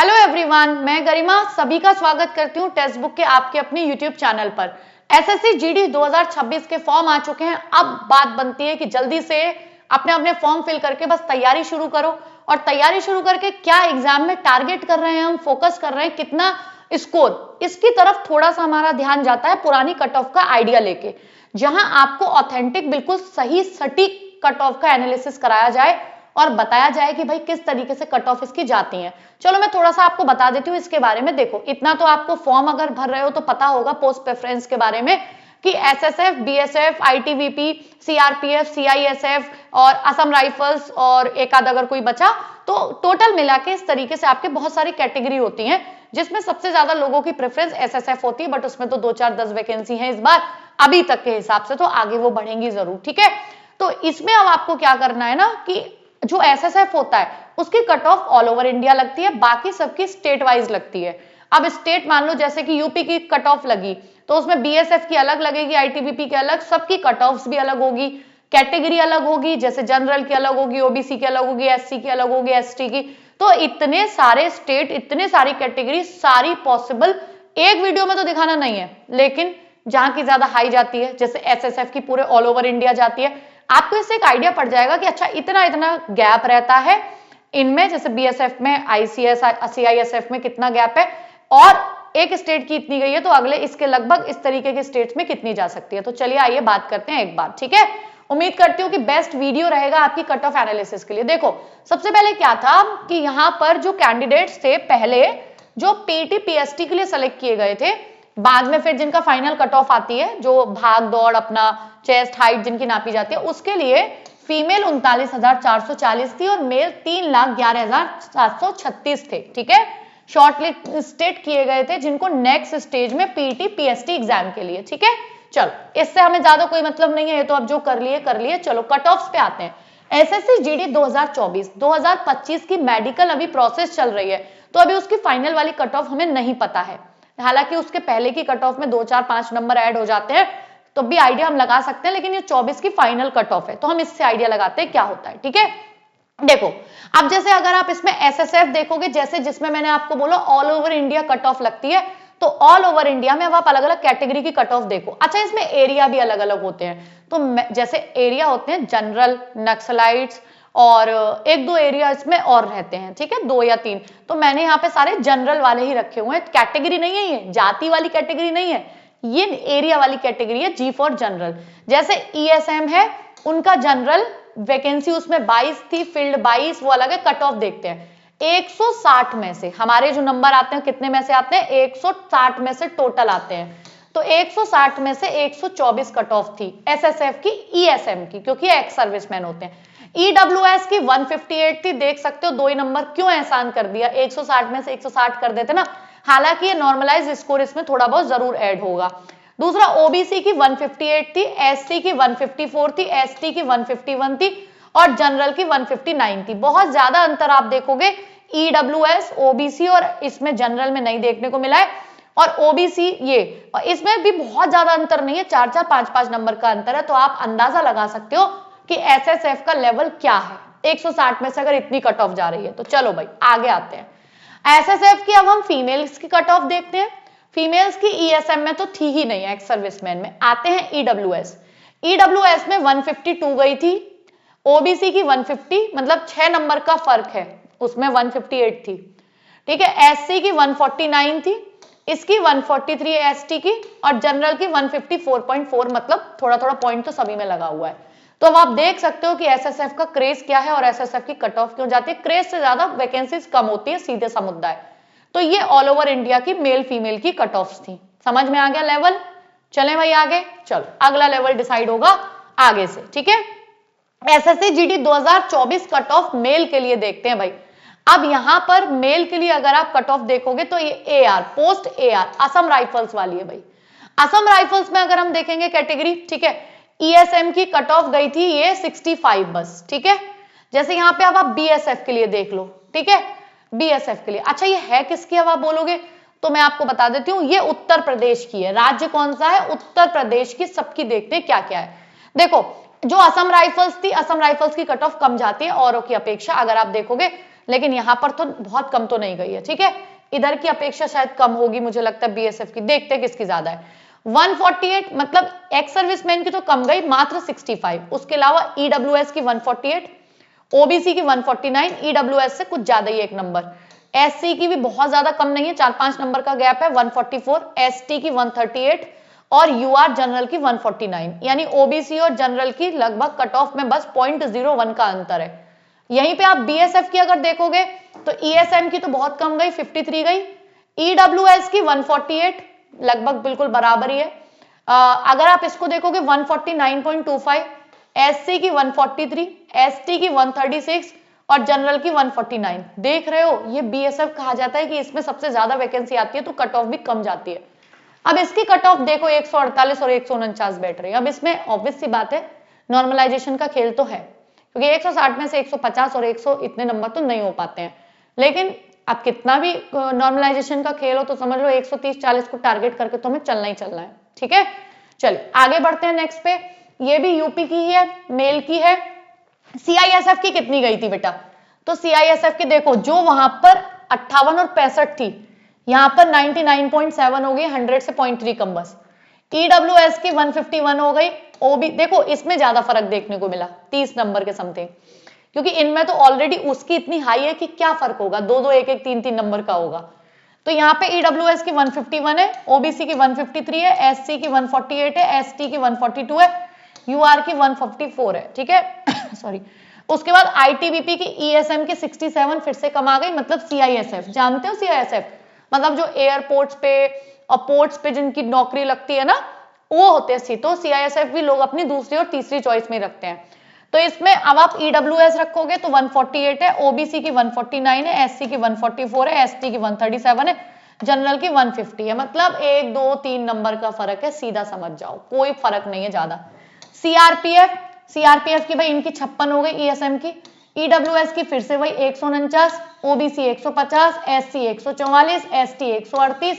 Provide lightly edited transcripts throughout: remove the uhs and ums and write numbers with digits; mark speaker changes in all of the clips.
Speaker 1: Hello everyone, मैं गरिमा सभी का स्वागत करती हूँ टेक्स्ट बुक के आपके अपने यूट्यूब चैनल पर। एसएससी जीडी 2026 के फॉर्म आ चुके हैं। अब बात बनती है कि जल्दी से अपने अपने फॉर्म फिल करके बस तैयारी शुरू करो। और तैयारी शुरू करके क्या एग्जाम में टारगेट कर रहे हैं, हम फोकस कर रहे हैं कितना स्कोर, इसकी तरफ थोड़ा सा हमारा ध्यान जाता है पुरानी कट ऑफ का आइडिया लेके, जहां आपको ऑथेंटिक बिल्कुल सही सटीक कट ऑफ का एनालिसिस कराया जाए और बताया जाए कि भाई किस तरीके से कट ऑफ इसकी जाती हैं। चलो मैं थोड़ा सा आपको बता देती हूँ इसके बारे में। देखो, इतना तो आपको फॉर्म अगर भर रहे हो तो पता होगा पोस्ट प्रेफरेंस के बारे में कि SSF, BSF, ITBP, CRPF, CISF और असम राइफल्स और एक आध अगर कोई बचा तो टोटल मिला के इस तरीके से आपके बहुत सारी कैटेगरी होती हैं, जिसमें सबसे ज्यादा लोगों की प्रेफरेंस एसएसएफ होती है। बट उसमें तो 2-4-10 वैकेंसी है इस बार अभी तक के हिसाब से, तो आगे वो बढ़ेंगी जरूर। ठीक है, तो इसमें अब आपको क्या करना है ना कि जो एसएसएफ होता है उसकी cut off all over India लगती है, बाकी सबकी स्टेट वाइज लगती है। अब स्टेट मान लो जैसे कि यूपी की कट ऑफ लगी तो उसमें बीएसएफ की अलग लगेगी, आईटीबीपी की अलग, सबकी कट ऑफ्स भी अलग होगी, कैटेगरी अलग होगी, जैसे जनरल की अलग होगी, ओबीसी की अलग होगी, एससी की अलग होगी, एसटी की। तो इतने सारे स्टेट, इतने सारी कैटेगरी, सारी पॉसिबल एक वीडियो में तो दिखाना नहीं है, लेकिन जहां की ज्यादा हाई जाती है जैसे एसएसएफ की पूरे ऑल ओवर इंडिया जाती है, आपको इससे एक आइडिया पड़ जाएगा कि अच्छा इतना इतना गैप रहता है इनमें, जैसे बीएसएफ में, आईसीएस, सीआईएसएफ में कितना गैप है, और एक स्टेट की इतनी गई है तो अगले इसके लगभग इस तरीके के स्टेट्स में कितनी जा सकती है। तो चलिए आइए बात करते हैं एक बार। ठीक है, उम्मीद करती हूँ कि बेस्ट वीडियो रहेगा आपकी कट ऑफ एनालिसिस के लिए। देखो, सबसे पहले क्या था कि यहाँ पर जो कैंडिडेट्स थे पहले जो पीटी पीएसटी के लिए सेलेक्ट किए गए थे, बाद में फिर जिनका फाइनल कट ऑफ आती है, जो भाग दौड़ अपना चेस्ट हाइट जिनकी नापी जाती है, उसके लिए फीमेल 39,440 थी और मेल 3,11,736 थे। ठीक है, शॉर्ट लिस्टेड किए गए थे जिनको नेक्स्ट स्टेज में पीटी पीएसटी एग्जाम के लिए। ठीक है, चलो इससे हमें ज्यादा कोई मतलब नहीं है, ये तो अब जो कर लिए। चलो कट ऑफ्स पे आते हैं। एसएससी जीडी 2024-2025 की मेडिकल अभी प्रोसेस चल रही है, तो अभी उसकी फाइनल वाली कट ऑफ हमें नहीं पता है। हालांकि उसके पहले की कट ऑफ में 2-4-5 नंबर ऐड हो जाते हैं तो भी आइडिया हम लगा सकते हैं, लेकिन ये 24 की फाइनल कट ऑफ है तो हम इससे आइडिया लगाते हैं क्या होता है। ठीक है, देखो अब जैसे अगर आप इसमें एसएसएफ देखोगे, जैसे जिसमें मैंने आपको बोला all over India cut off लगती है, तो ऑल ओवर इंडिया में अब आप अलग अलग कैटेगरी की कट ऑफ देखो। अच्छा, इसमें एरिया भी अलग अलग होते हैं, तो जैसे एरिया होते हैं जनरल, नक्सलाइट्स और एक दो एरिया इसमें और रहते हैं। ठीक है, 2 या 3, तो मैंने यहाँ पे सारे जनरल वाले ही रखे हुए हैं। कैटेगरी नहीं है, ये जाति वाली कैटेगरी नहीं है, ये एरिया वाली कैटेगरी है, जी फॉर जनरल। जैसे ईएसएम है, उनका जनरल वैकेंसी उसमें 22 थी, फील्ड 22, वो अलग है। कट ऑफ देखते हैं 160 में से हमारे जो नंबर आते हैं कितने में से आते हैं, 160 में से टोटल आते हैं, तो 160 में से 124 कट ऑफ थी एसएसएफ की, ईएसएम की, क्योंकि एक्स सर्विसमैन होते हैं। ईडब्ल्यूएस की 158 थी, देख सकते हो 2 ही नंबर क्यों एहसान कर दिया, 160 में से 160 कर देते ना। हालांकि ये नॉर्मलाइज स्कोर इसमें थोड़ा बहुत जरूर ऐड होगा। दूसरा, ओबीसी की 158 थी, एससी की 154 थी, एसटी की 151 थी और जनरल की 159 थी। बहुत ज्यादा अंतर आप देखोगे ईडब्ल्यूएस, ओबीसी और इसमें जनरल में नहीं देखने को मिला है। और ओबीसी ये, और इसमें भी बहुत ज्यादा अंतर नहीं है, 4-4, 5-5 नंबर का अंतर है। तो आप अंदाजा लगा सकते हो कि एसएसएफ का लेवल क्या है 160 में से अगर इतनी कट ऑफ जा रही है। तो चलो भाई आगे आते हैं। एसएसएफ की अब हम फीमेल्स की कट ऑफ देखते हैं। फीमेल्स की ईएसएम में तो थी ही नहीं, एक्स सर्विसमैन में। आते हैं ईडब्ल्यूएस। ईडब्ल्यूएस में 152 गई थी, ओबीसी की 150, मतलब 6 नंबर का फर्क है, उसमें 158 थी। ठीक है, एससी की 149 थी, इसकी 143 एसटी की, और जनरल की 154.4, मतलब थोड़ा थोड़ा पॉइंट तो सभी में लगा हुआ है। तो अब आप देख सकते हो कि एसएसएफ का क्रेज क्या है और एसएसएफ की कट ऑफ क्यों जाती है। क्रेज से ज्यादा वैकेंसीज कम होती है, सीधे सा मुद्दा है। तो ये ऑल ओवर इंडिया की मेल फीमेल की कट ऑफ्स थी। समझ में आ गया लेवल? चलें भाई आगे। चलो अगला लेवल डिसाइड होगा आगे से। ठीक है, SSC GD 2024 cut of male के लिए देखते हैं भाई। अब यहां पर मेल के लिए अगर आप कट ऑफ देखोगे तो ये AR, post AR, Assam rifles वाली है भाई। असम राइफल्स में अगर हम देखेंगे कैटेगरी, ठीक है, ईएसएम की कट ऑफ गई थी ये 65 बस। ठीक है, जैसे यहाँ पे अब आप बीएसएफ के लिए देख लो। ठीक है, बीएसएफ के लिए, अच्छा ये है किसकी, अब आप बोलोगे तो मैं आपको बता देती हूँ, ये उत्तर प्रदेश की है। राज्य कौन सा है? उत्तर प्रदेश की। सबकी देखते हैं क्या क्या है। देखो, जो असम राइफल्स थी, असम राइफल्स की कट ऑफ कम जाती है औरों की अपेक्षा अगर आप देखोगे, लेकिन यहाँ पर तो बहुत कम तो नहीं गई है, ठीक है, इधर की अपेक्षा शायद कम होगी मुझे लगता है बीएसएफ की, देखते हैं किसकी ज्यादा है। 148 मतलब एक्स सर्विसमैन की तो कम गई मात्र 65, उसके अलावा ईडब्ल्यूएस की 148, ओबीसी की 149, ईडब्ल्यूएस से कुछ ज्यादा ही एक नंबर, एससी की भी बहुत ज्यादा कम नहीं है, 4-5 नंबर का गैप है 144, एसटी की 138 और यूआर जनरल की 149, यानी ओबीसी और जनरल की लगभग कट ऑफ में बस 0.01 का अंतर है। यहीं पे आप बीएसएफ की अगर देखोगे तो ईएसएम की तो बहुत कम गई 53 गई, ईडब्ल्यूएस की 148 लगभग बिल्कुल बराबर ही है। अगर आप इसको देखोगे 149.25, एससी की 143, एसटी की 136 और जनरल की 149। देख रहे हो, ये बीएसएफ कहा जाता है कि इसमें सबसे ज्यादा वैकेंसी आती है तो कट ऑफ भी कम जाती है। अब इसकी कट ऑफ देखो 148 और 149 बैठ रही है। अब इसमें ऑब्वियस सी बात है नॉर्मलाइजेशन का खेल तो है, क्योंकि 160 में से 150 और 100 इतने नंबर तो नहीं हो पाते हैं, लेकिन अब कितना भी नॉर्मलाइजेशन का खेल हो तो समझ लो 130-40 को टारगेट करके तो हमें चलना ही चलना है, ठीक है। चलिए आगे बढ़ते हैं नेक्स्ट पे, ये भी यूपी की ही है, मेल की है। सीआईएसएफ की कितनी गई थी बेटा, तो सीआईएसएफ की देखो जो वहां पर 58 और 65 थी, यहां पर 99.7 हो गई, 100 से 0.3 कम बस। ईडब्ल्यूएस की 151 हो गई, ओबी देखो इसमें ज्यादा फर्क देखने को मिला 30 नंबर के समथिंग, क्योंकि इनमें तो ऑलरेडी उसकी इतनी हाई है कि क्या फर्क होगा, 2-2 1-1 3-3 नंबर का होगा। तो यहाँ पे ईडब्ल्यूएस की 151 है, ओबीसी की 153 है, एससी की 148 है, एसटी की 142 है, यूआर की 154 है, ठीक है सॉरी। उसके बाद आईटीबीपी की ईएसएम की 67 फिर से कम आ गई, मतलब सीआईएसएफ जानते हो, सीआईएसएफ मतलब जो एयरपोर्ट्स पे और पोर्ट्स पे जिनकी नौकरी लगती है ना, वो होते हैं सी, तो सीआईएसएफ भी लोग अपनी दूसरी और तीसरी चॉइस में रखते हैं। तो इसमें अब आप ईडब्ल्यूएस रखोगे तो 148 है, ओबीसी की 149 है, एससी की 144 है, एसटी की 137 है, जनरल की 150 है, मतलब 1-2-3 नंबर का फर्क है, सीधा समझ जाओ, कोई फर्क नहीं है ज्यादा। सीआरपीएफ की भाई इनकी 56 हो गई ईएसएम की, ईडब्ल्यूएस की फिर से वही 149, ओबीसी 150, एससी 144, एसटी 138,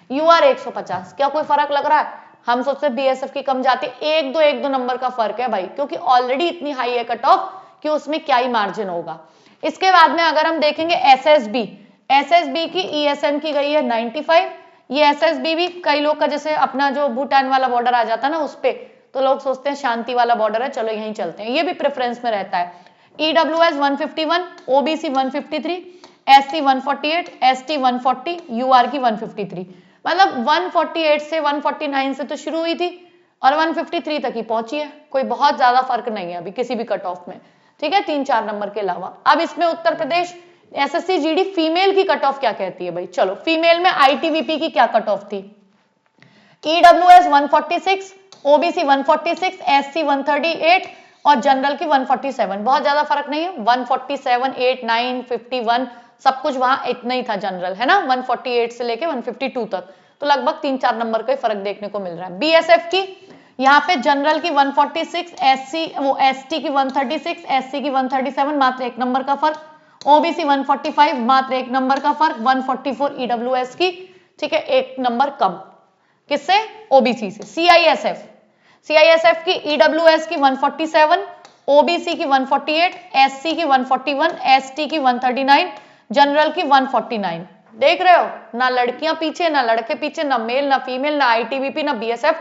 Speaker 1: यूआर 150। क्या कोई फर्क लग रहा है, हम सोचते बीएसएफ की कम जाती, 1-2 नंबर का फर्क है भाई, क्योंकि ऑलरेडी इतनी हाई है कट ऑफ कि उसमें क्या ही मार्जिन होगा। इसके बाद में अगर हम देखेंगे एसएसबी की ईएसएम की गई है 95, ये एसएसबी भी कई लोग का जैसे अपना जो भूटान वाला बॉर्डर आ जाता है ना, उस पे तो लोग सोचते हैं शांति वाला बॉर्डर है, चलो यहीं चलते हैं, ये भी प्रेफरेंस में रहता है। EWS 151, OBC 153, SC 148, ST 140, UR की 153, मतलब 148 से 149 से तो शुरू हुई थी और 153 तक ही पहुंची है, कोई बहुत ज्यादा फर्क नहीं है अभी किसी भी कट ऑफ में, ठीक है, 3-4 नंबर के अलावा। अब इसमें Uttar Pradesh SSC GD female की कट ऑफ क्या कहती है भाई, चलो फीमेल में आईटीबीपी की क्या कट ऑफ थी, ईडब्ल्यूएस 146, ओबीसी 146, एससी 138 और जनरल की 147, बहुत ज्यादा फर्क नहीं है, 147, 8, 9, 51 सब कुछ वहां इतना ही था जनरल, है ना, 148 से लेके 152 तक, तो लगभग 3-4 नंबर का ही फर्क देखने को मिल रहा है। बीएसएफ की यहाँ पे जनरल की 146, एसटी की 136, एससी की 137 मात्र 1 नंबर का फर्क, ओबीसी 145 मात्र 1 नंबर का फर्क, 144 ईडब्ल्यूएस की, ठीक है, 1 नंबर कम किससे, ओबीसी से। सीआईएसएफ की ईडब्ल्यूएस की 147, ओबीसी की 148, एससी की 141, एसटी की 139, जनरल की 149। देख रहे हो, ना लड़कियां पीछे, ना लड़के पीछे, ना मेल ना फीमेल, ना आईटीबीपी ना बीएसएफ,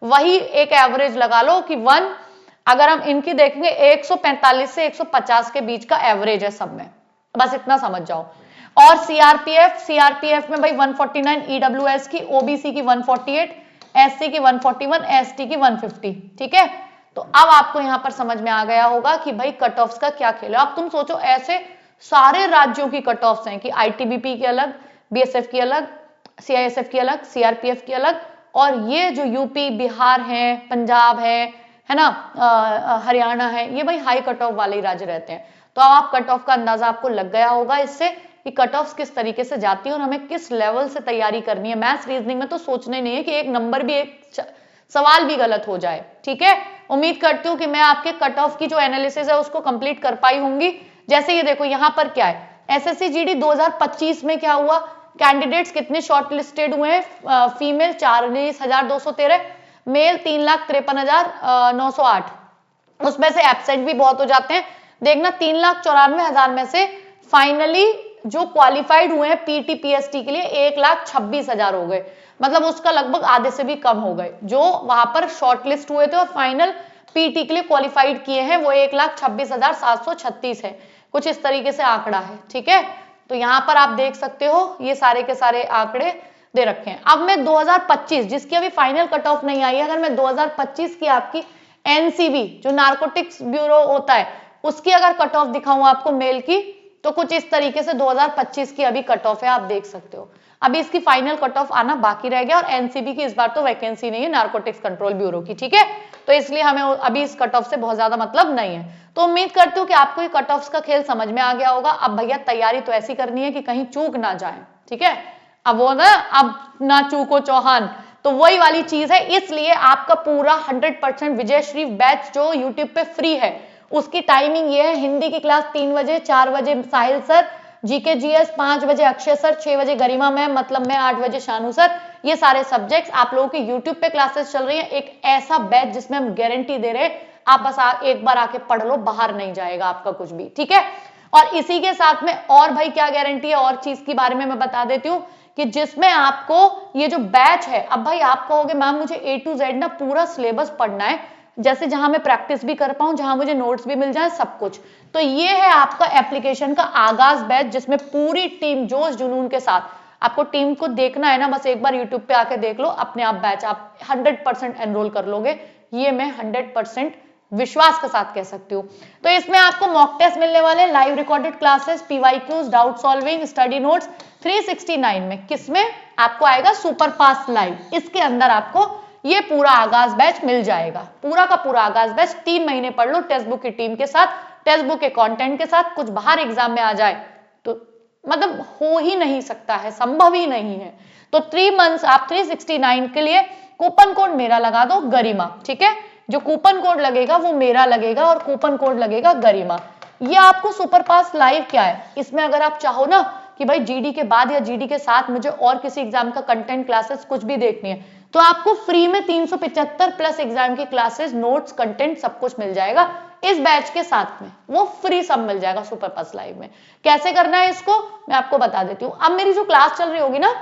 Speaker 1: वही एक एवरेज लगा लो कि 1, अगर हम इनकी देखेंगे 145 से 150 के बीच का एवरेज है सब में, बस इतना समझ जाओ। और सीआरपीएफ में भाई 149 ईडब्ल्यूएस की, ओबीसी की 148, एससी की 141, एसटी की 150, ठीक है। तो अब आपको यहां पर समझ में आ गया होगा कि भाई कट ऑफ्स का क्या खेल है। अब तुम सोचो ऐसे सारे राज्यों की कट ऑफ्स हैं कि आईटीबीपी की अलग, बीएसएफ की अलग, सीआईएसएफ की अलग, सीआरपीएफ की अलग, और ये जो यूपी बिहार है, पंजाब है ना, हरियाणा है, ये भाई हाई कट ऑफ वाले ही राज्य रहते हैं। तो अब आप कट ऑफ का अंदाजा आपको लग गया होगा इससे कि कट ऑफ किस तरीके से जाती है और हमें किस लेवल से तैयारी करनी है। मैथ्स रीजनिंग में तो सोचना ही नहीं है कि एक नंबर भी, एक सवाल भी गलत हो जाए, ठीक है। उम्मीद करती हूँ कि मैं आपके कट ऑफ की जो एनालिसिस है उसको कंप्लीट कर पाई होंगी। जैसे ये देखो यहाँ पर क्या है, एसएससी जीडी 2025 में क्या हुआ, कैंडिडेट्स कितने शॉर्ट लिस्टेड हुए हैं, फीमेल 40,213, मेल 3,53,908, उसमें से एब्सेंट भी बहुत हो जाते हैं। देखना 3,94,000 में से फाइनली जो क्वालिफाइड हुए हैं पीटी पीएसटी के लिए 1,26,000 हो गए, मतलब उसका लगभग आधे से भी कम हो गए। जो वहां पर शॉर्टलिस्ट हुए थे और फाइनल पीटी के लिए क्वालिफाइड किए हैं वो 1,26,736 है, कुछ इस तरीके से आंकड़ा है। ठीक है, तो यहां पर आप देख सकते हो ये सारे के सारे आंकड़े दे रखे हैं। अब मैं 2025 जिसकी अभी फाइनल कट ऑफ नहीं आई है, अगर मैं 2025 की आपकी एनसीबी जो नारकोटिक्स ब्यूरो होता है उसकी अगर कट ऑफ दिखाऊं आपको मेल की, तो कुछ इस तरीके से 2025 की अभी कट ऑफ है, आप देख सकते हो। अभी इसकी फाइनल कट ऑफ आना बाकी रह गया और एनसीबी की इस बार तो वैकेंसी नहीं है नारकोटिक्स कंट्रोल ब्यूरो की। ठीक है, तो इसलिए हमें अभी इस कट ऑफ से बहुत ज्यादा मतलब नहीं है। तो उम्मीद करती हूँ कि आपको ये कट ऑफ का खेल समझ में आ गया होगा। अब भैया तैयारी तो ऐसी करनी है कि कहीं चूक ना जाए। ठीक है, अब वो ना अब ना चूको चौहान, तो वही वाली चीज है। इसलिए आपका पूरा 100% विजय श्री बैच जो यूट्यूब पे फ्री है उसकी टाइमिंग ये है, हिंदी की क्लास 3 बजे, 4 बजे साहिल सर, जीके जीएस 5 बजे अक्षय सर, 6 बजे गरिमा मैम मतलब मैं, 8 बजे शानू सर। ये सारे सब्जेक्ट्स आप लोगों के यूट्यूब पे क्लासेस चल रही है। एक ऐसा बैच जिसमें हम गारंटी दे रहे हैं आप बस एक बार आके पढ़ लो, बाहर नहीं जाएगा आपका कुछ भी। ठीक है, और इसी के साथ में और भाई क्या गारंटी है, और चीज के बारे में मैं बता देती हूँ कि जिसमें आपको ये जो बैच है, अब भाई आप कहोगे मैम मुझे A to Z ना पूरा सिलेबस पढ़ना है, जैसे जहां मैं प्रैक्टिस भी कर पाऊं, जहां मुझे नोट्स भी मिल जाए, सब कुछ, तो ये है आपका एप्लीकेशन का आगाज बैच जिसमें पूरी टीम जोश जुनून के साथ, आपको टीम को देखना है ना, बस एक बार यूट्यूब पे आके देख लो, अपने आप बैच आप 100% एनरोल कर लोगे, ये मैं 100% विश्वास के साथ कह सकती हूँ। तो इसमें आपको मॉक टेस्ट मिलने वाले, live recorded classes, PYQs, doubt solving, study notes 369 में। किसमें आपको आएगा, सुपर पास लाइव, इसके अंदर आपको ये पूरा आगाज बैच मिल जाएगा, पूरा का पूरा आगाज बैच। 3 महीने पढ़ लो टेक्स्ट बुक की टीम के साथ, टेक्स्ट बुक के कंटेंट के साथ, कुछ बाहर एग्जाम में आ जाए तो मतलब हो ही नहीं सकता है, संभव ही नहीं है। तो 3 मंथ्स आप 369 के लिए कूपन कोड मेरा लगा दो गरिमा। ठीक है, जो कूपन कोड लगेगा वो मेरा लगेगा और कूपन कोड लगेगा गरिमा। ये आपको सुपर पास लाइव क्या है, इसमें अगर आप चाहो ना कि भाई जीडी के बाद या जीडी के साथ मुझे और किसी एग्जाम का कंटेंट क्लासेस कुछ भी देखनी है, तो आपको फ्री में 375 प्लस एग्जाम की क्लासेस, नोट्स, कंटेंट सब कुछ मिल जाएगा इस बैच के साथ में, वो फ्री सब मिल जाएगा सुपर पास लाइव में। कैसे करना है इसको मैं आपको बता देती हूँ। अब मेरी जो क्लास चल रही होगी ना,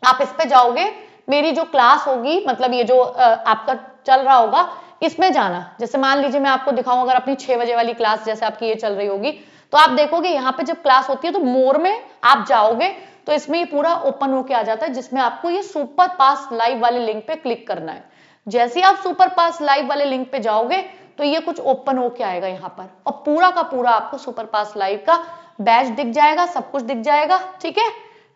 Speaker 1: आप इस पे जाओगे, मेरी जो क्लास होगी मतलब ये जो आपका चल रहा होगा इसमें जाना, जैसे मान लीजिए मैं आपको दिखाऊं अगर अपनी 6 बजे वाली क्लास जैसे आपकी ये चल रही होगी, तो आप देखोगे यहाँ पे जब क्लास होती है तो मोर में आप जाओगे तो इसमें ये पूरा ओपन होके आ जाता है, जिसमें आपको ये सुपर पास लाइव वाले लिंक पे क्लिक करना है। जैसे ही आप सुपर पास लाइव वाले लिंक पे जाओगे तो ये कुछ ओपन होके आएगा यहाँ पर, और पूरा का पूरा आपको सुपर पास लाइव का बैच दिख जाएगा, सब कुछ दिख जाएगा। ठीक है,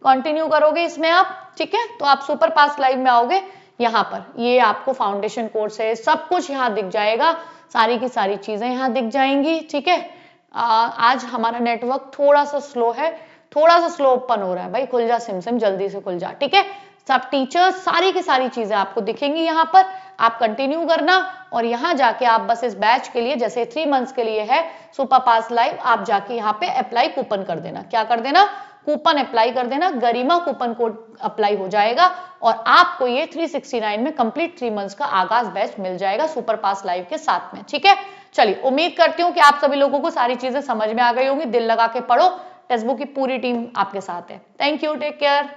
Speaker 1: कंटिन्यू करोगे इसमें आप, ठीक है, तो आप सुपर पास लाइव में आओगे, यहाँ पर ये आपको फाउंडेशन कोर्स है, सब कुछ यहाँ दिख जाएगा, सारी की सारी चीजें यहाँ दिख जाएंगी। ठीक है, आज हमारा नेटवर्क थोड़ा सा स्लो है, थोड़ा सा स्लो ओपन हो रहा है भाई, खुल जा सिम जल्दी से खुल जा। ठीक है, सब टीचर्स सारी की सारी चीजें आपको दिखेंगी यहाँ पर, आप कंटिन्यू करना और यहाँ जाके आप बस इस बैच के लिए जैसे 3 मंथ्स के लिए है सुपर पास लाइव, आप जाके यहाँ पे अप्लाई कूपन कर देना। क्या कर देना, कूपन अप्लाई कर देना, गरिमा कूपन कोड अप्लाई हो जाएगा और आपको ये 369 में कंप्लीट 3 मंथ्स का आगाज बैच मिल जाएगा सुपर पास लाइव के साथ में। ठीक है, चलिए उम्मीद करती हूँ कि आप सभी लोगों को सारी चीजें समझ में आ गई होंगी, दिल लगा के पढ़ो, टेक्स्ट बुक की पूरी टीम आपके साथ है। Thank you, take care.